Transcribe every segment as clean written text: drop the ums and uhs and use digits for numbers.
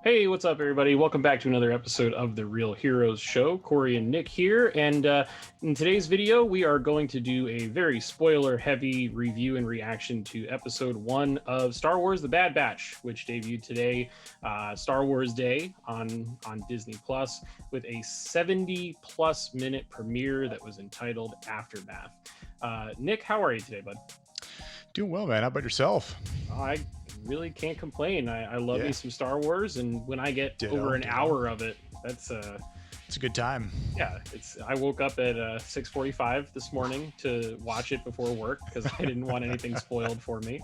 Hey, what's up, everybody? Welcome back to another episode of the Real Heroes Show. Cory and Nick here, and in today's video, we are going to do a very spoiler-heavy review and reaction to Episode 1 of Star Wars: The Bad Batch, which debuted today, Star Wars Day on Disney Plus, with a 70-plus minute premiere that was entitled Aftermath. Nick, how are you today, bud? Doing well, man. How about yourself? I really can't complain. I love me some Star Wars, and when I get over an hour of it, it's a good time. Yeah, I woke up at 6:45 this morning to watch it before work because I didn't want anything spoiled for me.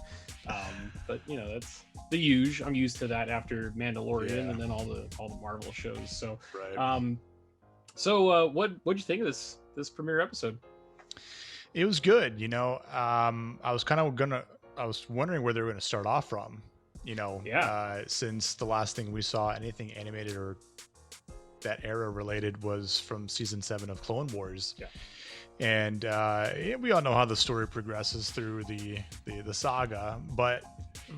But you know, that's the usual. I'm used to that after Mandalorian and then all the Marvel shows. So, right. What'd you think of this premiere episode? It was good. You know, I was wondering where they were gonna start off from. You know, since the last thing we saw, anything animated or that era related, was from season 7 of Clone Wars. Yeah. And we all know how the story progresses through the saga, but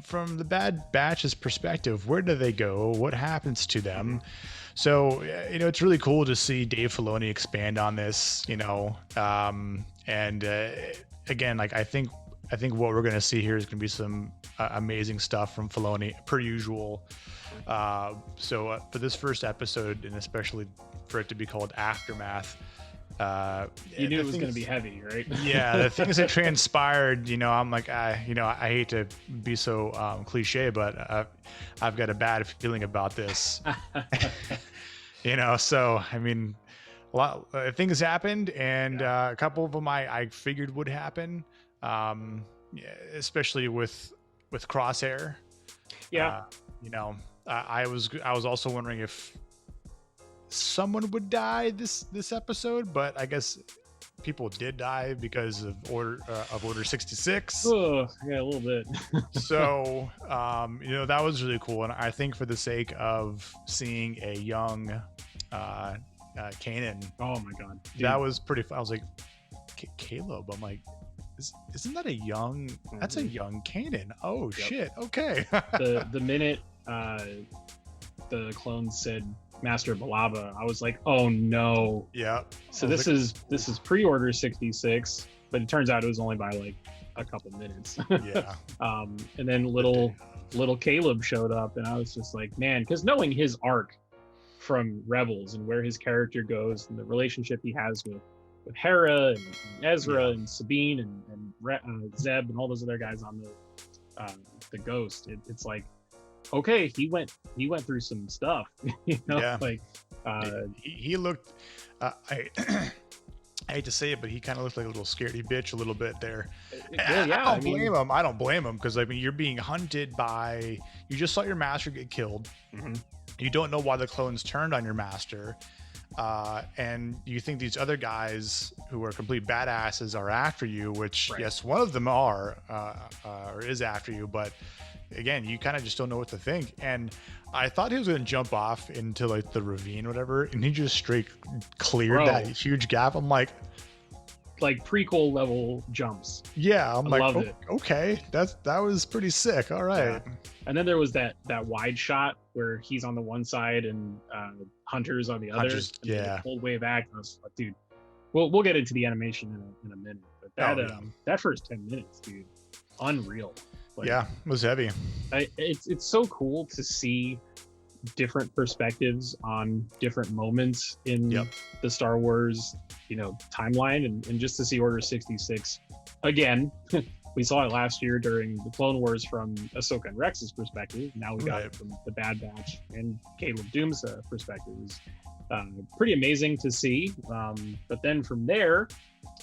from the Bad Batch's perspective, where do they go? What happens to them? So, you know, it's really cool to see Dave Filoni expand on this, you know, and again, like I think what we're going to see here is going to be some amazing stuff from Filoni, per usual. So for this first episode, and especially for it to be called Aftermath, you knew it was going to be heavy, right? Yeah, the things that transpired, you know, I'm like, I hate to be so cliche, but I've got a bad feeling about this. You know, so I mean, a lot of things happened, and a couple of them I figured would happen, especially with Crosshair. Yeah, you know, I was also wondering if someone would die this episode, but I guess people did die because of Order 66. yeah, a little bit. So you know, that was really cool, and I think for the sake of seeing a young Kanan, oh my god, dude, that was pretty fun. I was like, Caleb, I'm like, isn't that a young? That's a young Kanan. Oh shit. Okay. the minute the clones said Master Balaba, I was like, oh no. Yeah. So this is pre-Order 66, but it turns out it was only by like a couple minutes. Yeah. And then little Caleb showed up, and I was just like, man, because knowing his arc from Rebels and where his character goes and the relationship he has with Hera and Ezra and Sabine and Zeb and all those other guys on the Ghost, it's like, okay, he went through some stuff, you know. Like he looked I hate to say it, but he kind of looked like a little scaredy bitch a little bit there. Yeah, I don't blame him, because I mean, you're being hunted by, you just saw your master get killed. You don't know why the clones turned on your master, and you think these other guys who are complete badasses are after you, which yes, one of them are or is after you, but again, you kind of just don't know what to think. And I thought he was going to jump off into like the ravine or whatever, and he just straight cleared that huge gap. I'm like prequel level jumps. Yeah, I'm love it. Okay, that was pretty sick. All right. Yeah. And then there was that wide shot where he's on the one side and Hunter's on the other. Yeah. Old wave act. I was like, dude, we'll get into the animation in a minute, but that first 10 minutes, dude, unreal. Like, yeah, it was heavy. It's so cool to see different perspectives on different moments in the Star Wars, you know, timeline, and just to see Order 66 again. We saw it last year during the Clone Wars from Ahsoka and Rex's perspective. Now we got it from the Bad Batch and Caleb Doom's perspective. Is pretty amazing to see. But then from there,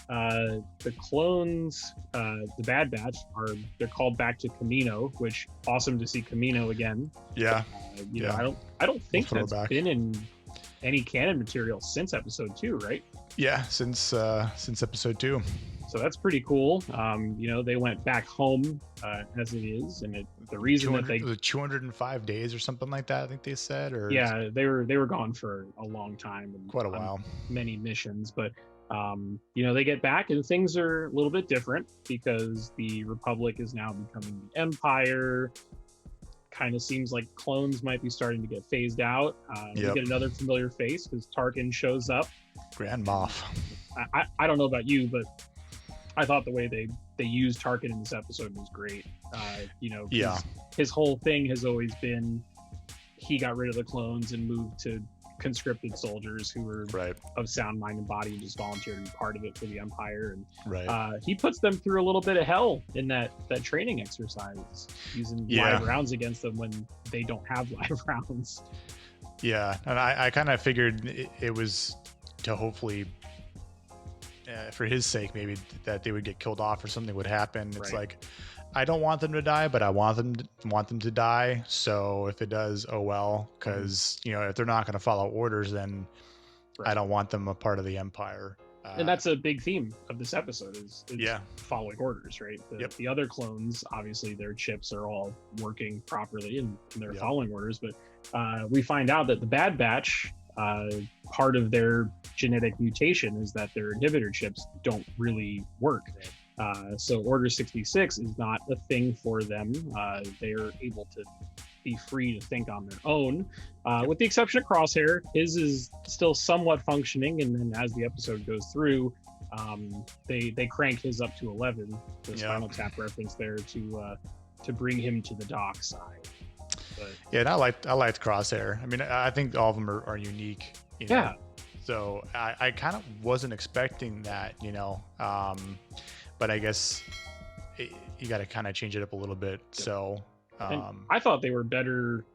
the clones, the Bad Batch, they're called back to Kamino, which awesome to see Kamino again. Yeah. You know, I don't think that's been in any canon material since episode 2, right? Yeah, since episode 2. So that's pretty cool. You know, they went back home as it is, and the reason that they 205 days or something like that, I think they said, or yeah, they were gone for a long time, and quite a while, many missions. But you know, they get back and things are a little bit different because the Republic is now becoming the Empire. kind of seems like clones might be starting to get phased out. We get another familiar face because Tarkin shows up. Grand Moff. I don't know about you, but I thought the way they used Tarkin in this episode was great. His whole thing has always been he got rid of the clones and moved to conscripted soldiers who were of sound mind and body and just volunteered to be part of it for the Empire. And he puts them through a little bit of hell in that training exercise, using live rounds against them when they don't have live rounds. Yeah, and I kind of figured it was to hopefully, for his sake, maybe that they would get killed off or something would happen. It's like, I don't want them to die, but I want them to die. So if it does, oh well, because if they're not going to follow orders, then I don't want them a part of the Empire. And that's a big theme of this episode is following orders, right? The other clones, obviously, their chips are all working properly and they're following orders. But we find out that the Bad Batch, part of their genetic mutation is that their inhibitor chips don't really work. So Order 66 is not a thing for them. They are able to be free to think on their own, with the exception of Crosshair. His is still somewhat functioning, and then as the episode goes through, they crank his up to 11. The Spinal Tap reference there to bring him to the dark side. But, and I liked Crosshair. I mean, I think all of them are unique. Yeah. So I kind of wasn't expecting that, but I guess you got to kind of change it up a little bit. So I thought they were better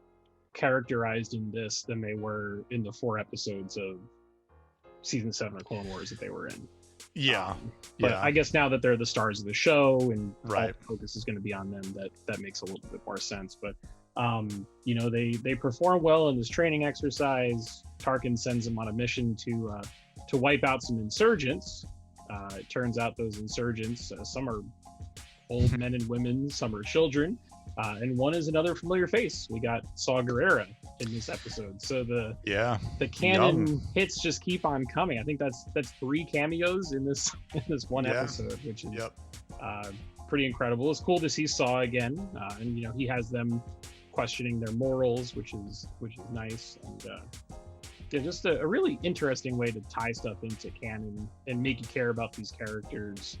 characterized in this than they were in the 4 episodes of season 7 of Clone Wars that they were in. But I guess now that they're the stars of the show and all the focus is going to be on them, that makes a little bit more sense. But they perform well in this training exercise. Tarkin sends them on a mission to wipe out some insurgents. It turns out those insurgents, some are old men and women, some are children, and one is another familiar face. We got Saw Gerrera in this episode, so the canon hits just keep on coming. I think that's 3 cameos in this one episode, which is pretty incredible. It's cool to see Saw again, and he has them questioning their morals, which is nice, and just a really interesting way to tie stuff into canon and make you care about these characters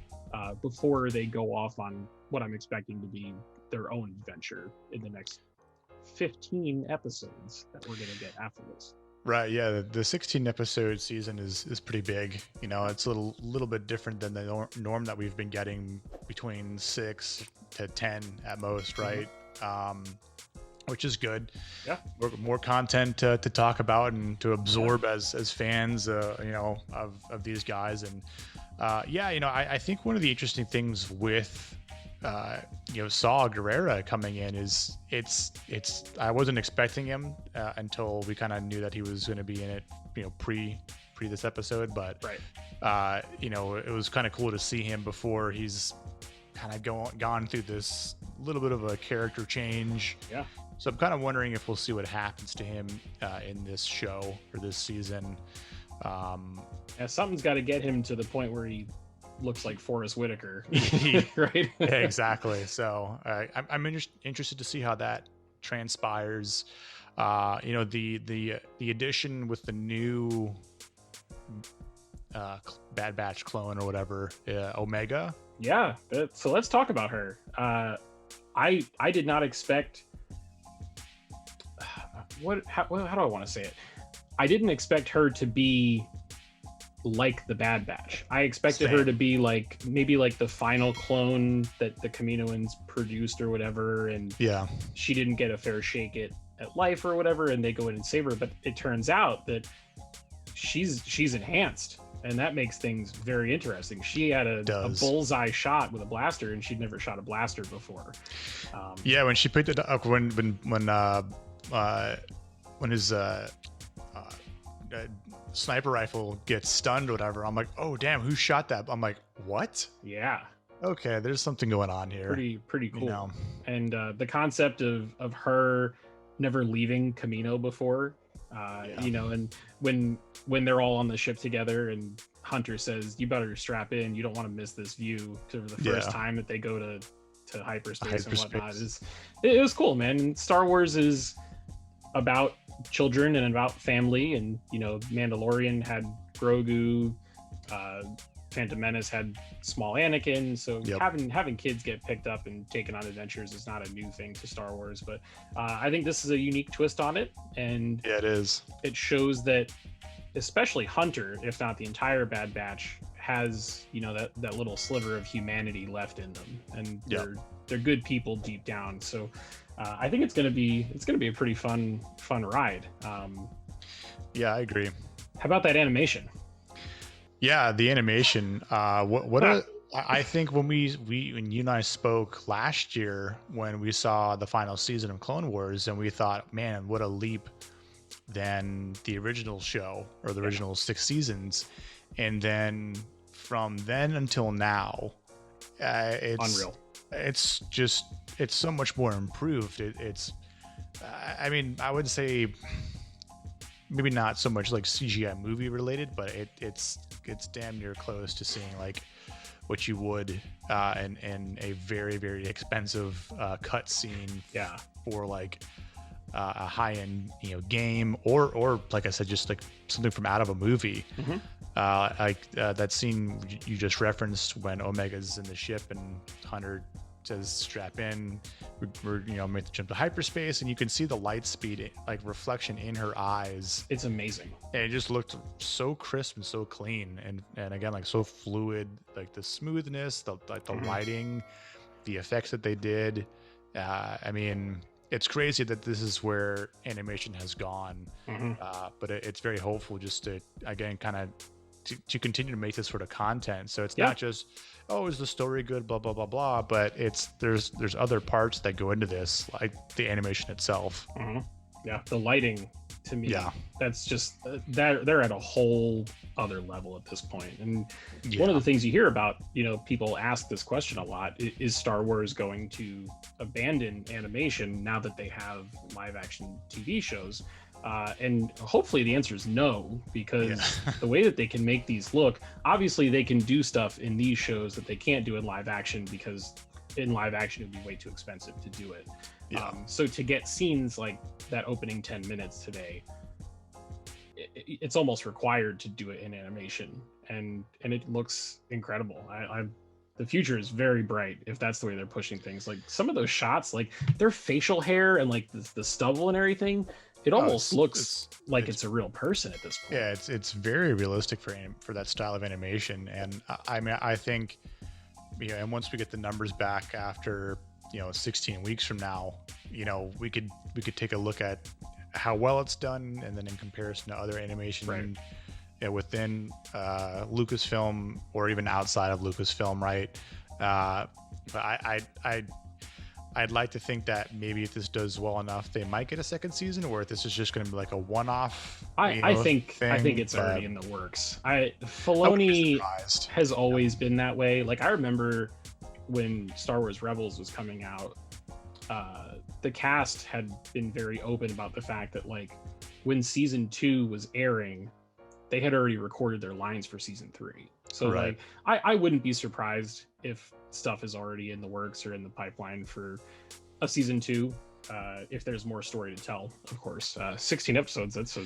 before they go off on what I'm expecting to be their own adventure in the next 15 episodes that we're going to get after this. Right, yeah, the 16 episode season is pretty big. It's a little bit different than the norm that we've been getting, between 6 to 10 at most, right? Which is good. Yeah, more content to talk about and to absorb as fans, of these guys. And I think one of the interesting things with Saw Gerrera coming in is it's I wasn't expecting him until we kind of knew that he was going to be in it, pre this episode. But it was kind of cool to see him before he's kind of gone through this little bit of a character change. Yeah. So I'm kind of wondering if we'll see what happens to him in this show or this season. Something's got to get him to the point where he looks like Forrest Whitaker, right? Yeah, exactly. So I'm interested to see how that transpires. The addition with the new Bad Batch clone or whatever, Omega. Yeah. So let's talk about her. I did not expect. How do I want to say it? I didn't expect her to be like the Bad Batch. I expected her to be maybe like the final clone that the Kaminoans produced or whatever, and she didn't get a fair shake at life or whatever, and they go in and save her. But it turns out that she's enhanced, and that makes things very interesting. She had a bullseye shot with a blaster, and she'd never shot a blaster before. When she picked it up, when his sniper rifle gets stunned or whatever, I'm like, oh damn, who shot that? I'm like, what? Yeah. Okay, there's something going on here. Pretty cool. And the concept of her never leaving Kamino before, and when they're all on the ship together and Hunter says, you better strap in, you don't want to miss this view, for the first time that they go to to hyperspace and whatnot. It was cool, man. Star Wars is about children and about family, and you know, Mandalorian had Grogu, Phantom Menace had small Anakin, so having kids get picked up and taken on adventures is not a new thing to Star Wars. But I think this is a unique twist on it, and yeah, it is. It shows that especially Hunter, if not the entire Bad Batch, has, you know, that little sliver of humanity left in them, and they're good people deep down. So I think it's gonna be a pretty fun ride. Yeah, I agree. How about that animation? Yeah, the animation. I think when when you and I spoke last year when we saw the final season of Clone Wars, and we thought, man, what a leap than the original show or the original 6 seasons, and then from then until now, it's unreal. It's so much more improved. I mean, I would say maybe not so much like CGI movie related, but it's damn near close to seeing like what you would in a very, very expensive cut scene for like a high-end, you know, game, or like I said, just like something from out of a movie. Like that scene you just referenced when Omega's in the ship and Hunter says strap in, we're you know, make the jump to hyperspace, and you can see the light speed like reflection in her eyes. It's amazing, and it just looked so crisp and so clean, and again, like so fluid, like the smoothness, the lighting, the effects that they did. I mean, it's crazy that this is where animation has gone, but it's very hopeful just to, again, kind of to continue to make this sort of content. So it's not just, oh, is the story good, blah blah blah blah, but there's other parts that go into this, like the animation itself. Yeah, the lighting, to me, that's just they're at a whole other level at this point. And one of the things you hear about, you know, people ask this question a lot, is Star Wars going to abandon animation now that they have live action TV shows? And hopefully the answer is no, because the way that they can make these look, obviously they can do stuff in these shows that they can't do in live action, because in live action it would be way too expensive to do it. So to get scenes like that opening 10 minutes today, it's almost required to do it in animation, and it looks incredible. The future is very bright if that's the way they're pushing things. Like some of those shots, like their facial hair and like the stubble and everything, it almost looks like it's a real person at this point. Yeah, it's very realistic for that style of animation. And I mean, I think, you know, and once we get the numbers back after, you know, 16 weeks from now, you know, we could take a look at how well it's done, and then in comparison to other animation within Lucasfilm or even outside of Lucasfilm, right? But I'd like to think that maybe if this does well enough, they might get a second season, or if this is just going to be like a one-off. I think it's already in the works. Filoni has always been that way. Like I remember when Star Wars Rebels was coming out, the cast had been very open about the fact that like when season 2 was airing, they had already recorded their lines for season 3. So like I wouldn't be surprised if stuff is already in the works or in the pipeline for a season 2, if there's more story to tell, of course. 16 episodes,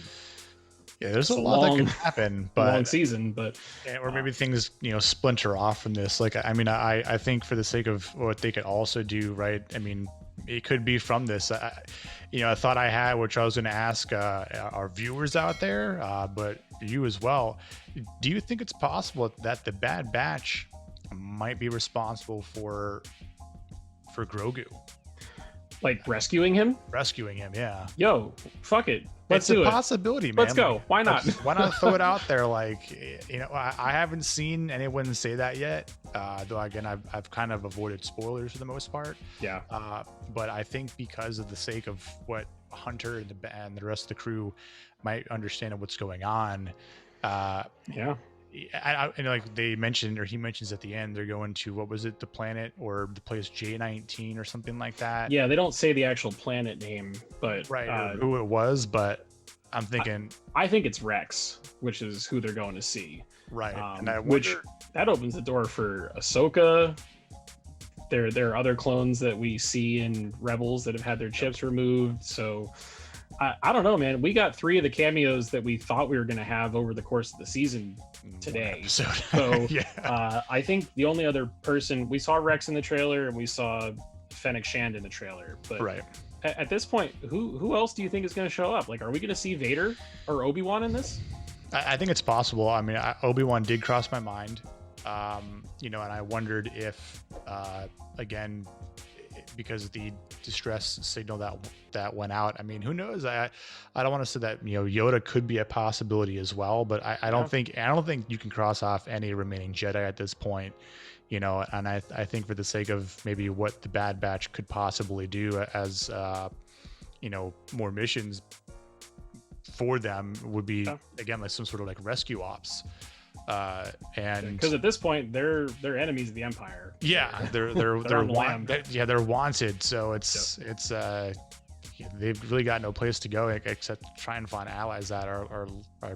there's a lot that can happen, but long season, but or maybe things, you know, splinter off from this. Like I mean, I think for the sake of what they could also do, right? I mean, it could be from this. You know, a thought I had, which I was going to ask our viewers out there, but you as well. Do you think it's possible that the Bad Batch might be responsible for Grogu? Like rescuing him? Rescuing him, yeah. Yo, fuck it. Let's do it. It's a possibility, man. Let's go. Why not? Why not throw it out there? Like, you know, I haven't seen anyone say that yet. Though again, I've kind of avoided spoilers for the most part. Yeah. But I think because of the sake of what Hunter and the rest of the crew might understand of what's going on. And like they mentioned, or he mentions at the end, they're going to, what was it, the planet or the place J19 or something like that. Yeah, they don't say the actual planet name, but or who it was, but I'm thinking I think it's Rex, which is who they're going to see. Right. And which that opens the door for Ahsoka, there are other clones that we see in Rebels that have had their chips removed. So I don't know, man. We got 3 of the cameos that we thought we were going to have over the course of the season today. So yeah. I think the only other person, we saw Rex in the trailer and we saw Fennec Shand in the trailer, but right. At this point, who else do you think is going to show up? Like, are we going to see Vader or Obi-Wan in this? I think it's possible. I mean, Obi-Wan did cross my mind, you know, and I wondered if, again, because of the distress signal that went out. I mean, who knows? I don't want to say that, you know, Yoda could be a possibility as well, but I don't think you can cross off any remaining Jedi at this point, you know. And I think for the sake of maybe what the Bad Batch could possibly do as you know, more missions for them would be again like some sort of like rescue ops. And because at this point they're enemies of the Empire. Yeah, they're wanted. So it's they've really got no place to go except try and find allies that are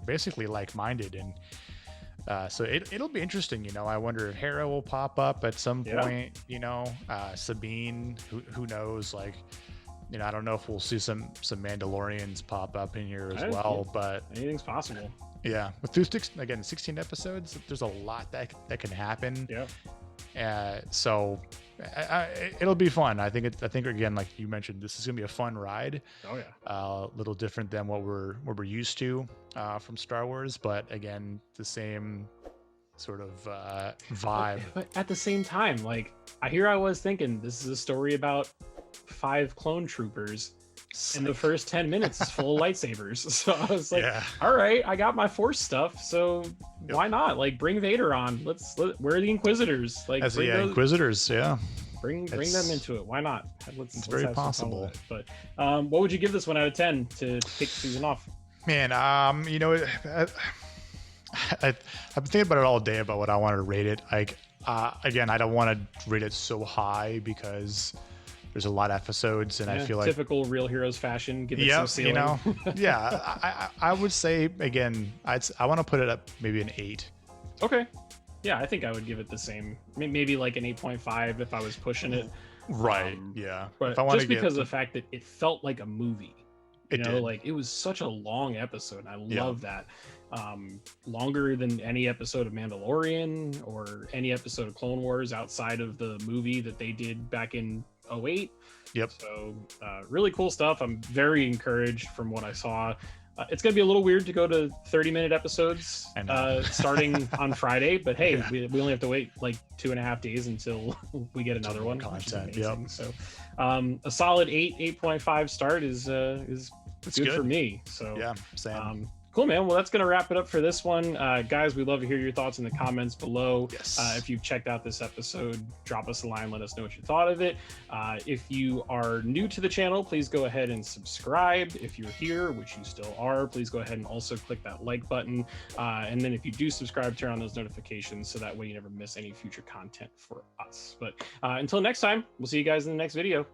basically like-minded. And so it'll be interesting. You know, I wonder if Hera will pop up at some point. You know, Sabine. Who knows? Like, you know, I don't know if we'll see some Mandalorians pop up in here as well. But anything's possible. Yeah, with through 16 episodes, there's a lot that can happen. Yeah. So it'll be fun. I think again, like you mentioned, this is gonna be a fun ride. Oh yeah. A little different than what we're used to from Star Wars, but again, the same sort of vibe. But at the same time, like I was thinking, this is a story about 5 clone troopers. And the first 10 minutes is full of lightsabers. So I was like, all right, I got my Force stuff. So why not? Like, bring Vader on. Where are the Inquisitors? Like, Inquisitors. Yeah. Bring them into it. Why not? It's very possible. But what would you give this 1 out of 10 to kick the season off? Man, you know, I've been thinking about it all day about what I wanted to rate it. Like, again, I don't want to rate it so high because there's a lot of episodes, and I feel like typical Real Heroes fashion. Give it some ceiling. You know, I would say again, I want to put it up maybe an 8. Okay, yeah, I think I would give it the same. Maybe like an 8.5 if I was pushing it. Right. Yeah. But just because of the fact that it felt like a movie. You know, like it was such a long episode. I love that. Longer than any episode of Mandalorian or any episode of Clone Wars outside of the movie that they did back in 2008. Yep. So really cool stuff. I'm very encouraged from what I saw. It's going to be a little weird to go to 30-minute episodes starting on Friday, but hey, we only have to wait like 2.5 days until we get another one. Content. So a solid 8.5 start is good for me. So yeah, same. Cool, man. Well, that's going to wrap it up for this one. Guys, we'd love to hear your thoughts in the comments below. Yes. If you've checked out this episode, drop us a line. Let us know what you thought of it. If you are new to the channel, please go ahead and subscribe. If you're here, which you still are, please go ahead and also click that like button. And then if you do subscribe, turn on those notifications so that way you never miss any future content for us. But until next time, we'll see you guys in the next video.